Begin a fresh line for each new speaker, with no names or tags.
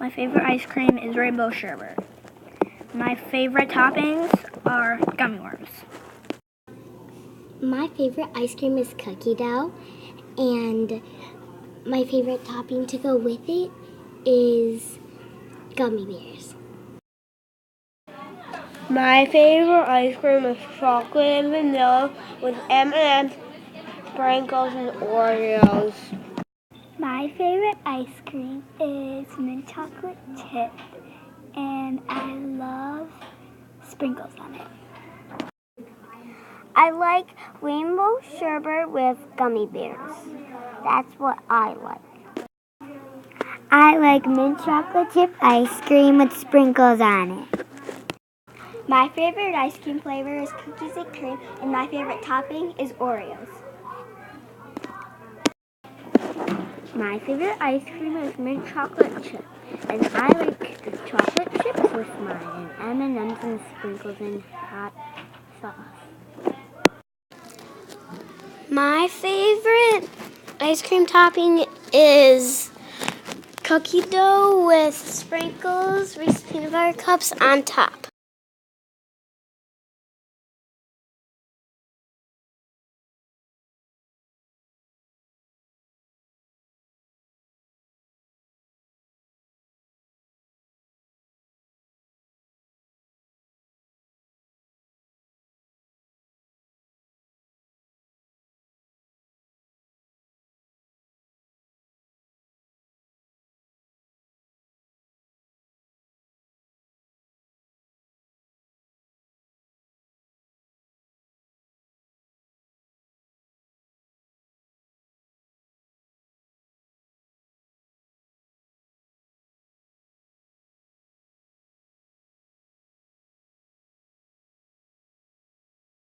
My favorite ice cream is rainbow sherbet. My favorite toppings are gummy worms.
My favorite ice cream is cookie dough, and my favorite topping to go with it is gummy bears.
My favorite ice cream is chocolate and vanilla with M&M's, sprinkles, and Oreos.
My favorite ice cream is mint chocolate chip, and I love sprinkles on it.
I like rainbow sherbet with gummy bears. That's what I like. I like mint chocolate chip ice cream with sprinkles on it.
My favorite ice cream flavor is cookies and cream, and my favorite topping is Oreos.
My favorite ice cream is mint chocolate chip, and I like chocolate chips with mine, and M&M's and sprinkles and hot sauce.
My favorite ice cream topping is cookie dough with sprinkles, Reese's peanut butter cups on top.